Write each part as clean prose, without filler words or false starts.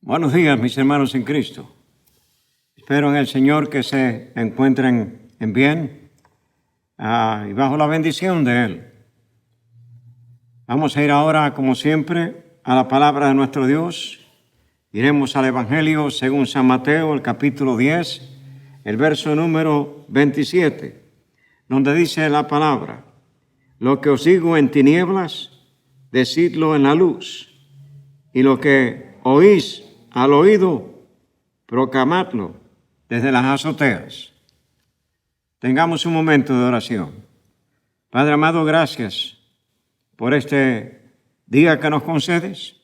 Buenos días, mis hermanos en Cristo. Espero en el Señor que se encuentren en bien y bajo la bendición de Él. Vamos a ir ahora, como siempre, a la palabra de nuestro Dios. Iremos al Evangelio según San Mateo, el capítulo 10, el verso número 27, donde dice la palabra: lo que os digo en tinieblas, decidlo en la luz, y lo que oís al oído, proclamadlo desde las azoteas. Tengamos un momento de oración. Padre amado, gracias por este día que nos concedes.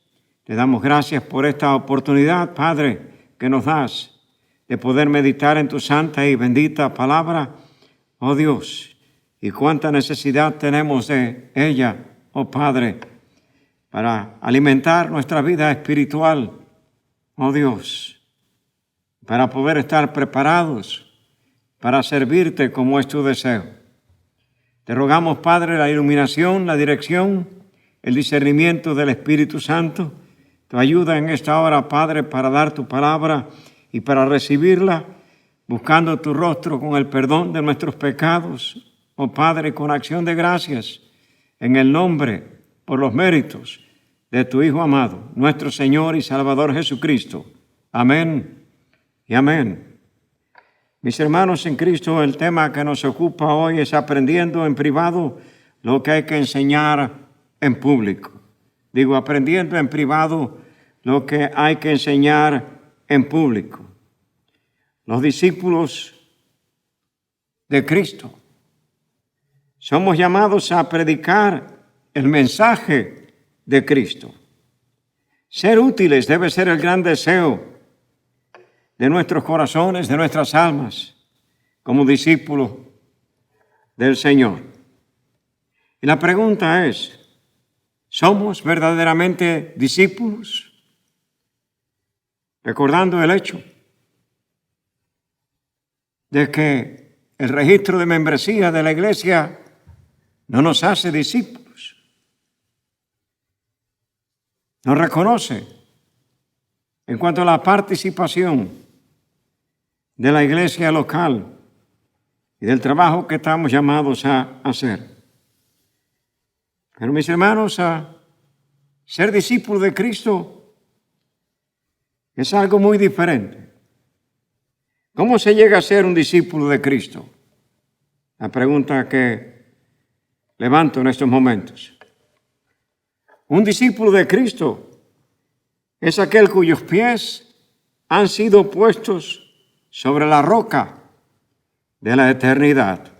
Te damos gracias por esta oportunidad, Padre, que nos das de poder meditar en tu santa y bendita palabra, oh Dios, y cuánta necesidad tenemos de ella, oh Padre, para alimentar nuestra vida espiritual, oh Dios, para poder estar preparados para servirte como es tu deseo. Te rogamos, Padre, la iluminación, la dirección, el discernimiento del Espíritu Santo, tu ayuda en esta hora, Padre, para dar tu palabra y para recibirla, buscando tu rostro con el perdón de nuestros pecados, oh Padre, con acción de gracias, en el nombre, por los méritos de tu Hijo amado, nuestro Señor y Salvador Jesucristo. Amén y amén. Mis hermanos en Cristo, el tema que nos ocupa hoy es aprendiendo en privado lo que hay que enseñar en público. Digo, aprendiendo en privado lo que hay que enseñar en público. Los discípulos de Cristo somos llamados a predicar el mensaje de Cristo. Ser útiles debe ser el gran deseo de nuestros corazones, de nuestras almas, como discípulos del Señor. Y la pregunta es: ¿somos verdaderamente discípulos? Recordando el hecho de que el registro de membresía de la iglesia no nos hace discípulos. Nos reconoce en cuanto a la participación de la iglesia local y del trabajo que estamos llamados a hacer. Pero mis hermanos, a ser discípulo de Cristo es algo muy diferente. ¿Cómo se llega a ser un discípulo de Cristo? La pregunta que levanto en estos momentos. Un discípulo de Cristo es aquel cuyos pies han sido puestos sobre la roca de la eternidad.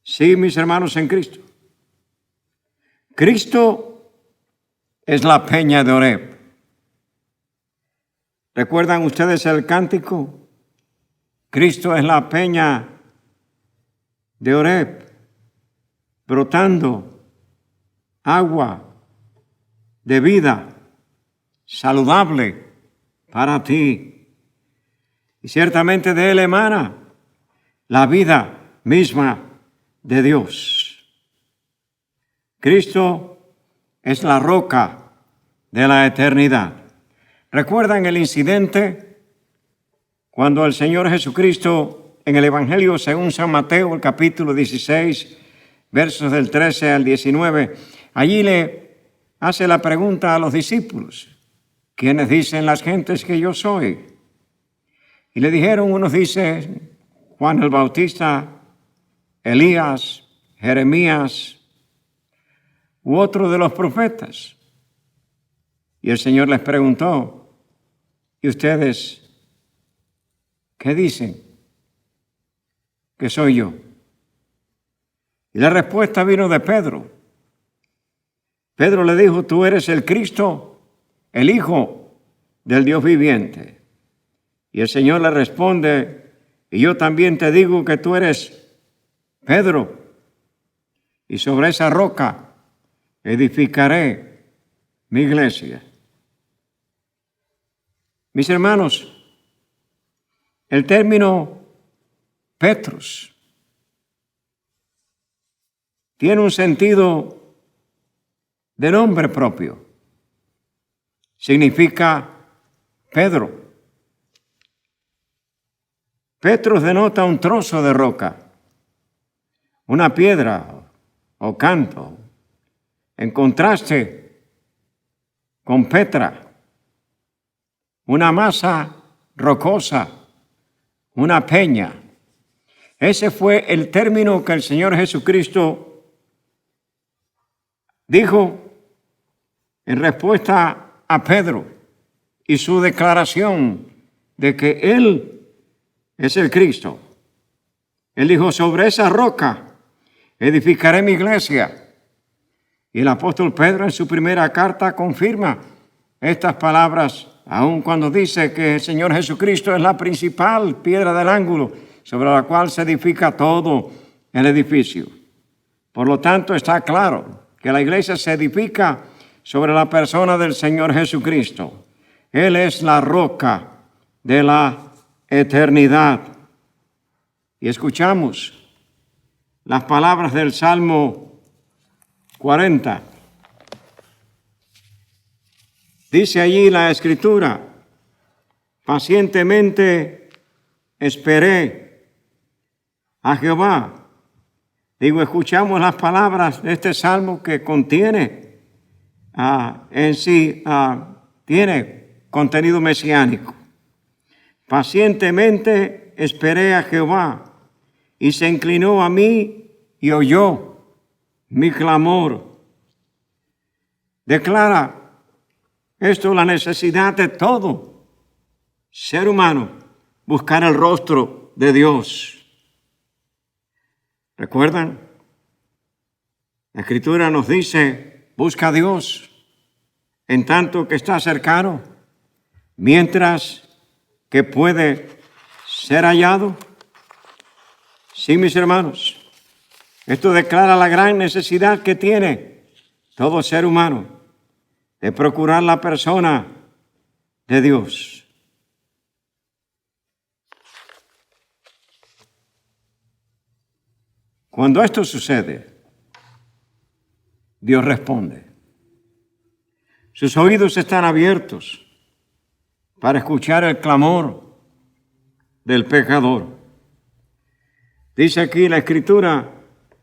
Sí, mis hermanos en Cristo. Cristo es la peña de Oreb. ¿Recuerdan ustedes el cántico? Cristo es la peña de Oreb, brotando agua de vida saludable para ti. Y ciertamente de él emana la vida misma de Dios. Cristo es la roca de la eternidad. ¿Recuerdan el incidente cuando el Señor Jesucristo en el Evangelio según San Mateo, el capítulo 16, versos del 13 al 19, allí le hace la pregunta a los discípulos: ¿quiénes dicen las gentes que yo soy? Y le dijeron, unos dicen Juan el Bautista, Elías, Jeremías, u otro de los profetas. Y el Señor les preguntó: ¿y ustedes qué dicen que soy yo? Y la respuesta vino de Pedro. Pedro le dijo: tú eres el Cristo, el Hijo del Dios viviente. Y el Señor le responde: y yo también te digo que tú eres Pedro, y sobre esa roca edificaré mi iglesia. Mis hermanos, el término Petros tiene un sentido de nombre propio. Significa Pedro. Petros denota un trozo de roca, una piedra o canto, en contraste con Petra, una masa rocosa, una peña. Ese fue el término que el Señor Jesucristo dijo en respuesta a Pedro y su declaración de que Él es el Cristo. Él dijo, sobre esa roca edificaré mi iglesia. Y el apóstol Pedro en su primera carta confirma estas palabras, aun cuando dice que el Señor Jesucristo es la principal piedra del ángulo sobre la cual se edifica todo el edificio. Por lo tanto, está claro que la iglesia se edifica sobre la persona del Señor Jesucristo. Él es la roca de la eternidad. Y escuchamos las palabras del Salmo 40. Dice allí la Escritura, pacientemente esperé a Jehová. Escuchamos las palabras de este Salmo que contiene en sí, tiene contenido mesiánico. Pacientemente esperé a Jehová y se inclinó a mí y oyó mi clamor. Declara esto la necesidad de todo ser humano, buscar el rostro de Dios. ¿Recuerdan? La Escritura nos dice, busca a Dios en tanto que está cercano, mientras que puede ser hallado. Sí, mis hermanos, esto declara la gran necesidad que tiene todo ser humano de procurar la persona de Dios. Cuando esto sucede, Dios responde. Sus oídos están abiertos para escuchar el clamor del pecador. Dice aquí la Escritura,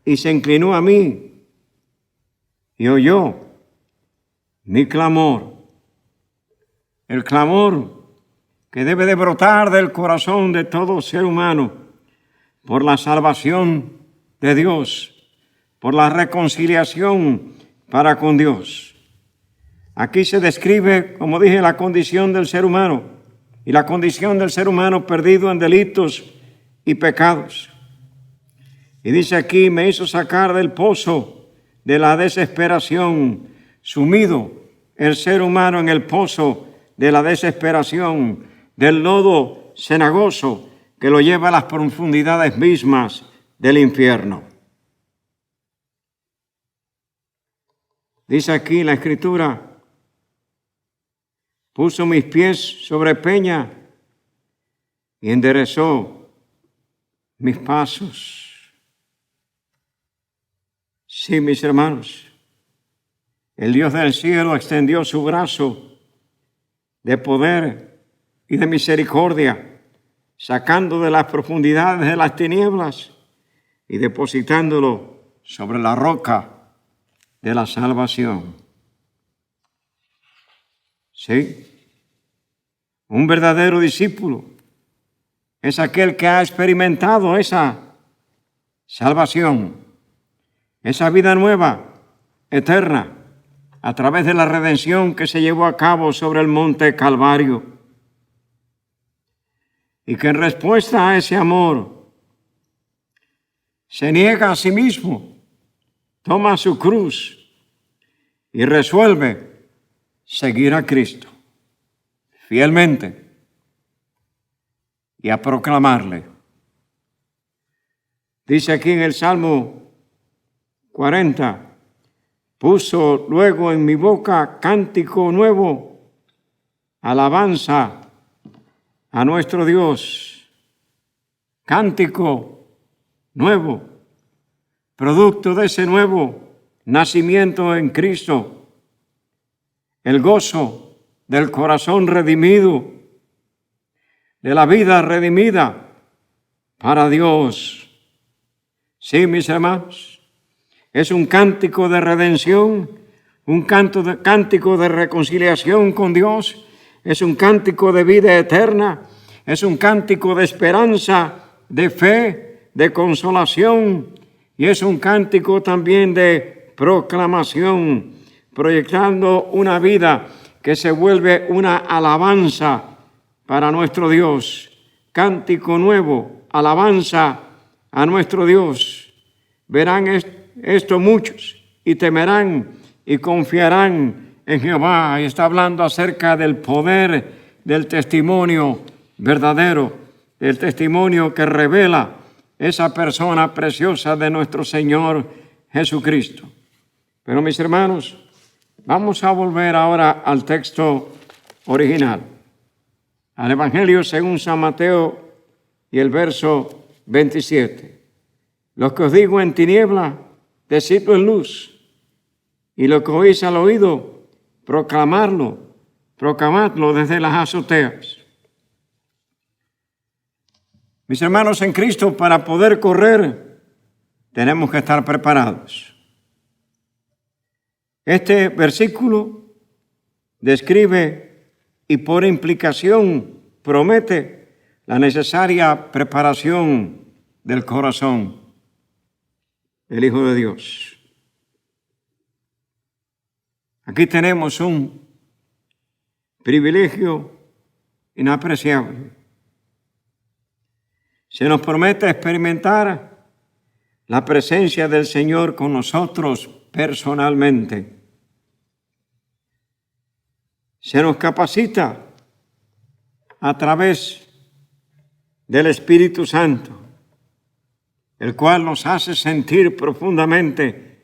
y se inclinó a mí y oyó mi clamor. El clamor que debe de brotar del corazón de todo ser humano por la salvación de Dios, por la reconciliación para con Dios. Aquí se describe, como dije, la condición del ser humano y la condición del ser humano perdido en delitos y pecados. Y dice aquí, me hizo sacar del pozo de la desesperación, sumido el ser humano en el pozo de la desesperación, del lodo cenagoso que lo lleva a las profundidades mismas del infierno. Dice aquí la Escritura, puso mis pies sobre peña y enderezó mis pasos. Sí, mis hermanos, el Dios del cielo extendió su brazo de poder y de misericordia, sacando de las profundidades de las tinieblas y depositándolo sobre la roca de la salvación. Sí, un verdadero discípulo es aquel que ha experimentado esa salvación, esa vida nueva, eterna, a través de la redención que se llevó a cabo sobre el monte Calvario. Y que en respuesta a ese amor se niega a sí mismo, toma su cruz y resuelve seguir a Cristo fielmente y a proclamarle. Dice aquí en el Salmo 40, puso luego en mi boca cántico nuevo, alabanza a nuestro Dios. Cántico nuevo, producto de ese nuevo nacimiento en Cristo, el gozo del corazón redimido, de la vida redimida para Dios. Sí, mis hermanos, es un cántico de redención, un cántico de reconciliación con Dios, es un cántico de vida eterna, es un cántico de esperanza, de fe, de consolación, y es un cántico también de proclamación, proyectando una vida que se vuelve una alabanza para nuestro Dios. Cántico nuevo, alabanza a nuestro Dios. Verán esto muchos y temerán y confiarán en Jehová. Y está hablando acerca del poder del testimonio verdadero, del testimonio que revela esa persona preciosa de nuestro Señor Jesucristo. Pero mis hermanos, vamos a volver ahora al texto original, al Evangelio según San Mateo y el verso 27. Lo que os digo en tiniebla, decidlo en luz, y lo que oís al oído, proclamadlo desde las azoteas. Mis hermanos en Cristo, para poder correr, tenemos que estar preparados. Este versículo describe y por implicación promete la necesaria preparación del corazón del Hijo de Dios. Aquí tenemos un privilegio inapreciable. Se nos promete experimentar la presencia del Señor con nosotros personalmente. Se nos capacita a través del Espíritu Santo, el cual nos hace sentir profundamente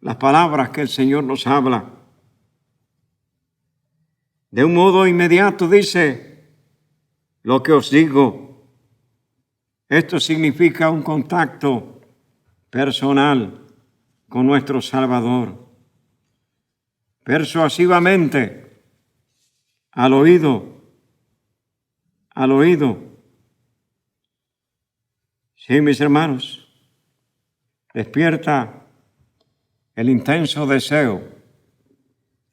las palabras que el Señor nos habla. De un modo inmediato dice, lo que os digo. Esto significa un contacto personal con nuestro Salvador. Persuasivamente, al oído. Sí, mis hermanos, despierta el intenso deseo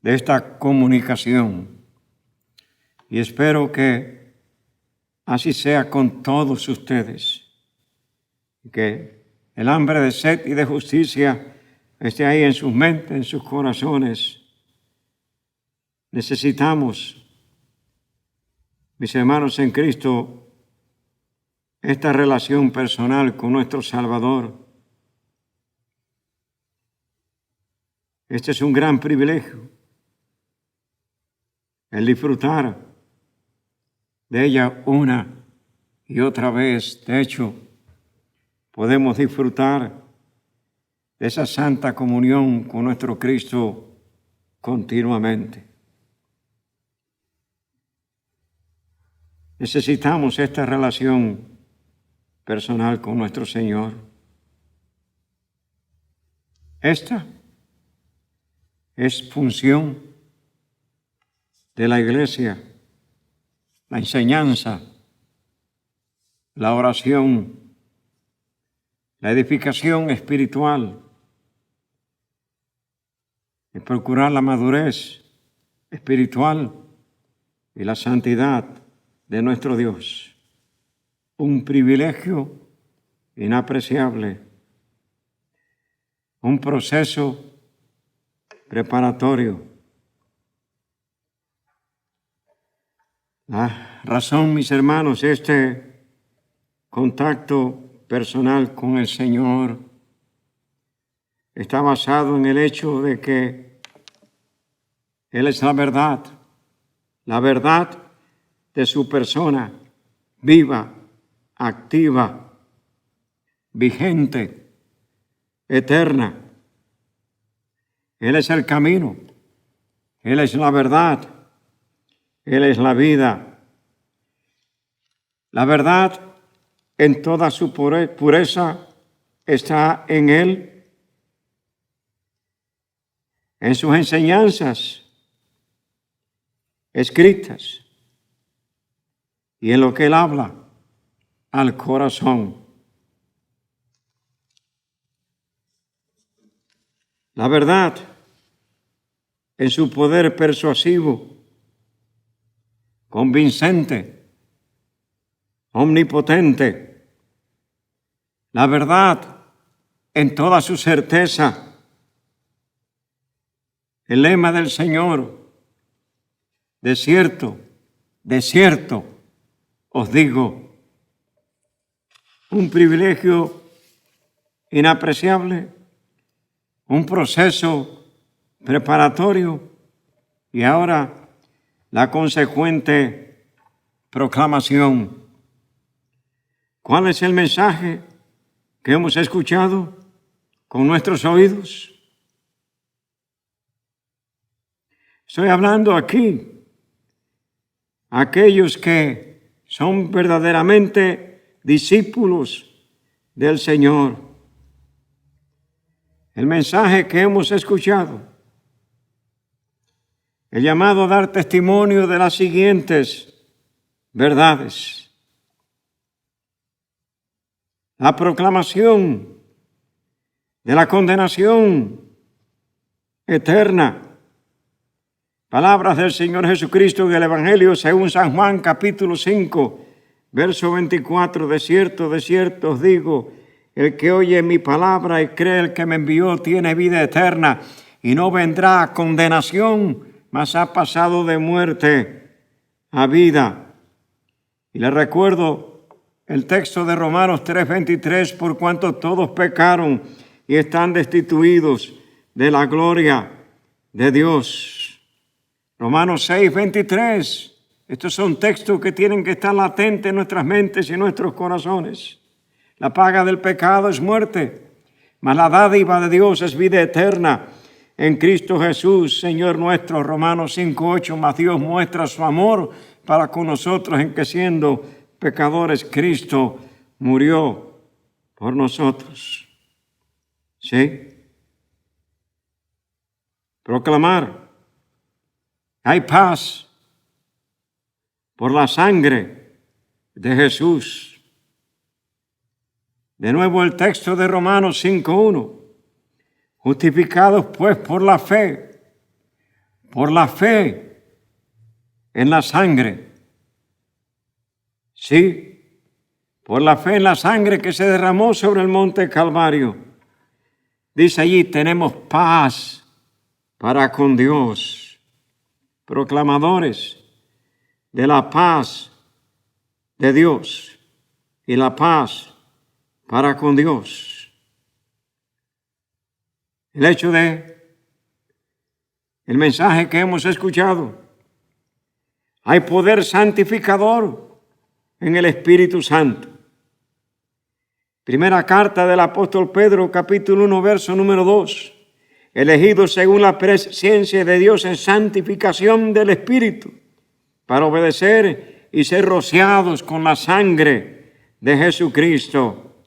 de esta comunicación. Y espero que así sea con todos ustedes, que el hambre de sed y de justicia esté ahí en sus mentes, en sus corazones. Necesitamos, mis hermanos en Cristo, esta relación personal con nuestro Salvador. Este es un gran privilegio, el disfrutar de ella una y otra vez. De hecho, podemos disfrutar de esa santa comunión con nuestro Cristo continuamente. Necesitamos esta relación personal con nuestro Señor. Esta es función de la Iglesia. La enseñanza, la oración, la edificación espiritual, el procurar la madurez espiritual y la santidad de nuestro Dios. Un privilegio inapreciable, un proceso preparatorio. La razón, mis hermanos, este contacto personal con el Señor está basado en el hecho de que Él es la verdad de su persona, viva, activa, vigente, eterna. Él es el camino, Él es la verdad, Él es la vida. La verdad en toda su pureza está en Él, en sus enseñanzas escritas y en lo que Él habla al corazón. La verdad en su poder persuasivo, convincente, omnipotente. La verdad en toda su certeza. El lema del Señor: de cierto, os digo. Un privilegio inapreciable, un proceso preparatorio y ahora la consecuente proclamación. ¿Cuál es el mensaje que hemos escuchado con nuestros oídos? Estoy hablando aquí a aquellos que son verdaderamente discípulos del Señor. El mensaje que hemos escuchado, el llamado a dar testimonio de las siguientes verdades. La proclamación de la condenación eterna. Palabras del Señor Jesucristo en el Evangelio según San Juan, capítulo 5, verso 24. De cierto os digo, el que oye mi palabra y cree el que me envió tiene vida eterna y no vendrá a condenación, mas ha pasado de muerte a vida. Y le recuerdo el texto de Romanos 3:23, por cuanto todos pecaron y están destituidos de la gloria de Dios. Romanos 6:23. Estos son textos que tienen que estar latentes en nuestras mentes y en nuestros corazones. La paga del pecado es muerte, mas la dádiva de Dios es vida eterna en Cristo Jesús, Señor nuestro. Romanos 5:8. Mas Dios muestra su amor para con nosotros en que siendo pecadores, Cristo murió por nosotros. ¿Sí? Proclamar. Hay paz por la sangre de Jesús. De nuevo el texto de Romanos 5:1. Justificados pues por la fe en la sangre. Sí, por la fe en la sangre que se derramó sobre el monte Calvario. Dice allí, tenemos paz para con Dios. Proclamadores de la paz de Dios y la paz para con Dios. El hecho de el mensaje que hemos escuchado, hay poder santificador en el Espíritu Santo. Primera carta del apóstol Pedro, capítulo 1, verso número 2. Elegidos según la presencia de Dios en santificación del Espíritu, para obedecer y ser rociados con la sangre de Jesucristo.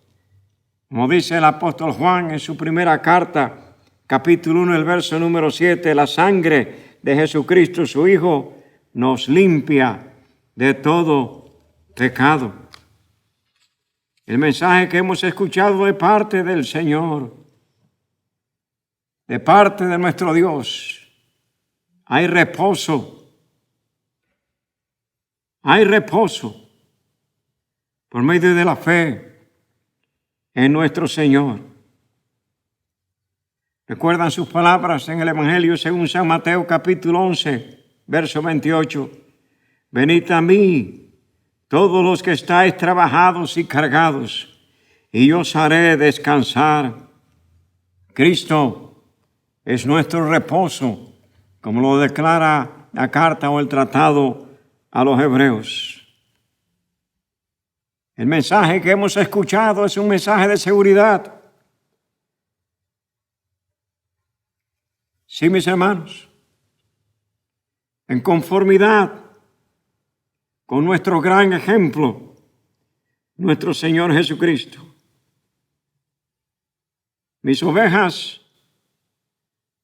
Como dice el apóstol Juan en su primera carta, capítulo 1, el verso número 7, la sangre de Jesucristo, su Hijo, nos limpia de todo pecado. El mensaje que hemos escuchado de parte del Señor, de parte de nuestro Dios, hay reposo. Hay reposo por medio de la fe en nuestro Señor. ¿Recuerdan sus palabras en el Evangelio según San Mateo capítulo 11, verso 28? Venid a mí, todos los que estáis trabajados y cargados, y yo os haré descansar. Cristo es nuestro reposo, como lo declara la carta o el tratado a los Hebreos. El mensaje que hemos escuchado es un mensaje de seguridad. Sí, mis hermanos, en conformidad con nuestro gran ejemplo, nuestro Señor Jesucristo. Mis ovejas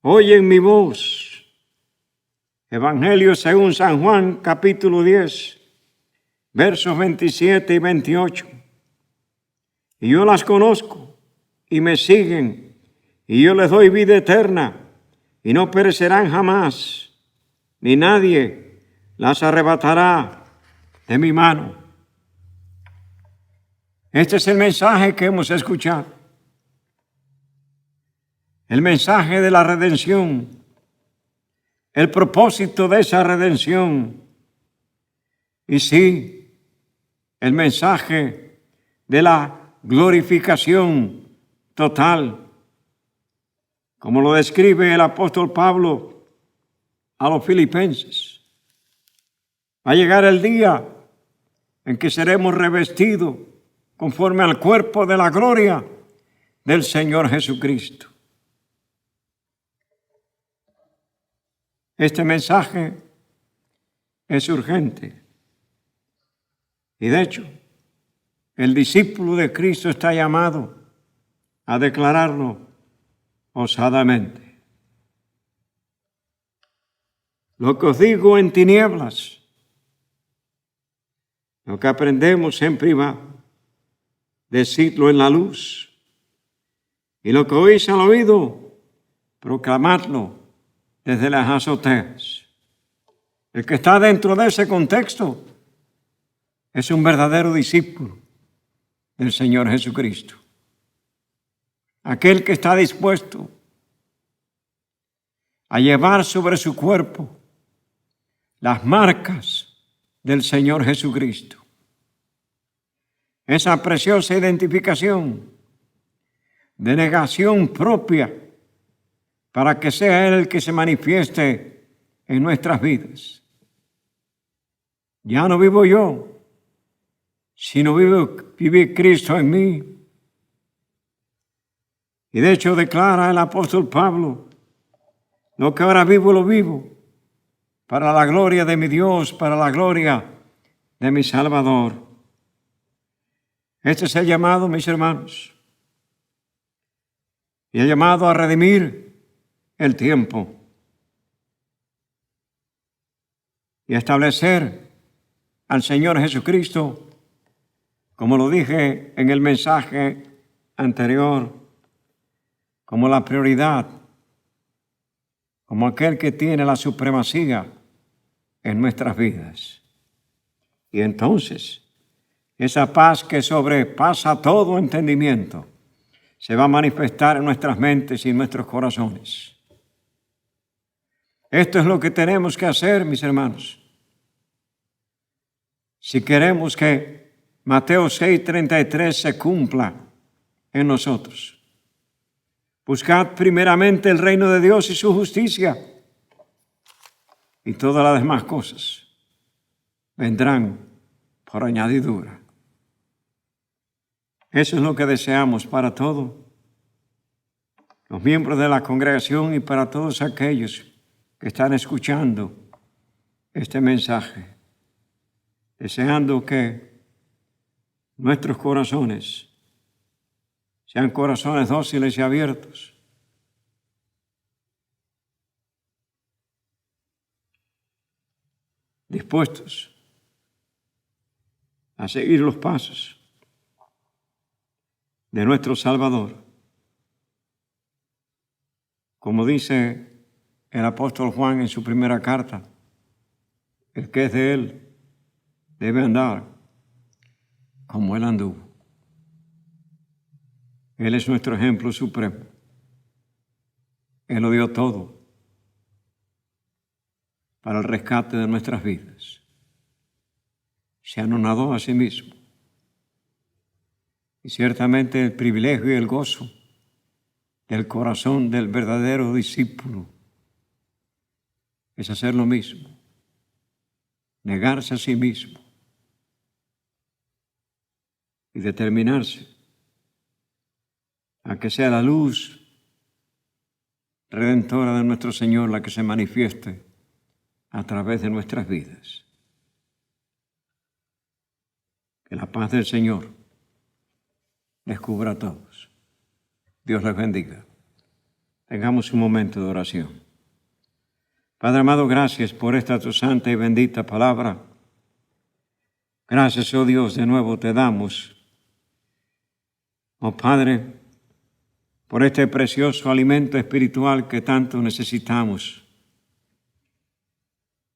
oyen mi voz. Evangelio según San Juan, capítulo 10, versos 27 y 28. Y yo las conozco y me siguen, y yo les doy vida eterna, y no perecerán jamás, ni nadie las arrebatará de mi mano. Este es el mensaje que hemos escuchado. El mensaje de la redención, el propósito de esa redención, y sí, el mensaje de la glorificación total, como lo describe el apóstol Pablo a los filipenses. Va a llegar el día en que seremos revestidos conforme al cuerpo de la gloria del Señor Jesucristo. Este mensaje es urgente y de hecho el discípulo de Cristo está llamado a declararlo osadamente. Lo que os digo en tinieblas, lo que aprendemos en privado, decidlo en la luz. Y lo que oís al oído, proclamadlo desde las azoteas. El que está dentro de ese contexto es un verdadero discípulo del Señor Jesucristo. Aquel que está dispuesto a llevar sobre su cuerpo las marcas del Señor Jesucristo. Esa preciosa identificación de negación propia para que sea Él el que se manifieste en nuestras vidas. Ya no vivo yo, sino vive Cristo en mí. Y de hecho declara el apóstol Pablo, lo que ahora vivo lo vivo para la gloria de mi Dios, para la gloria de mi Salvador. Este es el llamado, mis hermanos, y el llamado a redimir el tiempo y a establecer al Señor Jesucristo, como lo dije en el mensaje anterior, como la prioridad, como aquel que tiene la supremacía en nuestras vidas. Y entonces, esa paz que sobrepasa todo entendimiento se va a manifestar en nuestras mentes y en nuestros corazones. Esto es lo que tenemos que hacer, mis hermanos. Si queremos que Mateo 6:33 se cumpla en nosotros. Buscad primeramente el reino de Dios y su justicia, y todas las demás cosas vendrán por añadidura. Eso es lo que deseamos para todos los miembros de la congregación y para todos aquellos que están escuchando este mensaje, deseando que nuestros corazones sean corazones dóciles y abiertos, dispuestos a seguir los pasos de nuestro Salvador. Como dice el apóstol Juan en su primera carta, el que es de Él debe andar como Él anduvo. Él es nuestro ejemplo supremo. Él lo dio todo para el rescate de nuestras vidas. Se anonadó a sí mismo. Y ciertamente el privilegio y el gozo del corazón del verdadero discípulo es hacer lo mismo, negarse a sí mismo y determinarse a que sea la luz redentora de nuestro Señor la que se manifieste a través de nuestras vidas. Que la paz del Señor les cubra a todos. Dios les bendiga. Tengamos un momento de oración. Padre amado, gracias por esta tu santa y bendita palabra. Gracias, oh Dios, de nuevo te damos. Oh Padre, por este precioso alimento espiritual que tanto necesitamos.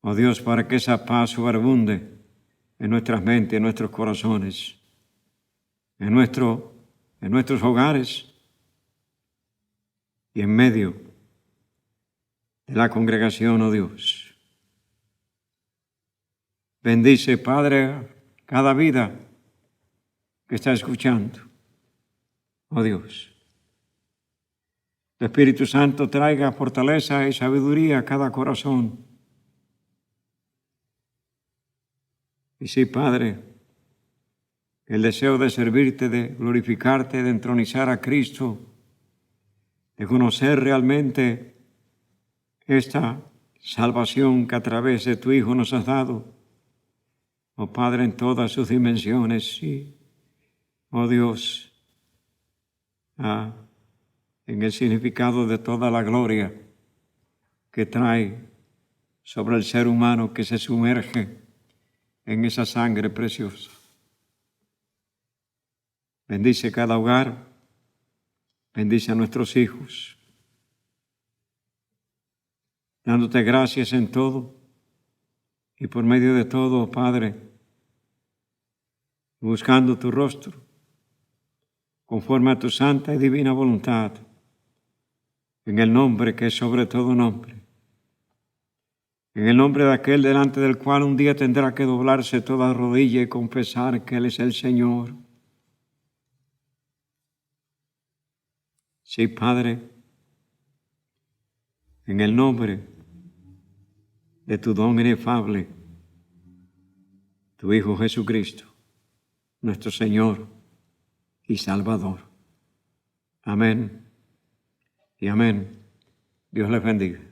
Oh Dios, para que esa paz sobreabunde en nuestras mentes, en nuestros corazones, en nuestros hogares y en medio de la congregación, oh Dios. Bendice, Padre, cada vida que está escuchando, oh Dios. Tu Espíritu Santo traiga fortaleza y sabiduría a cada corazón. Y sí, Padre, el deseo de servirte, de glorificarte, de entronizar a Cristo, de conocer realmente esta salvación que a través de tu Hijo nos has dado, oh Padre, en todas sus dimensiones, sí, oh Dios, en el significado de toda la gloria que trae sobre el ser humano que se sumerge en esa sangre preciosa. Bendice cada hogar, bendice a nuestros hijos, dándote gracias en todo y por medio de todo, Padre, buscando tu rostro, conforme a tu santa y divina voluntad, en el nombre que es sobre todo nombre, en el nombre de aquel delante del cual un día tendrá que doblarse toda rodilla y confesar que Él es el Señor. Sí, Padre, en el nombre de tu don inefable, tu Hijo Jesucristo, nuestro Señor y Salvador. Amén y amén. Dios les bendiga.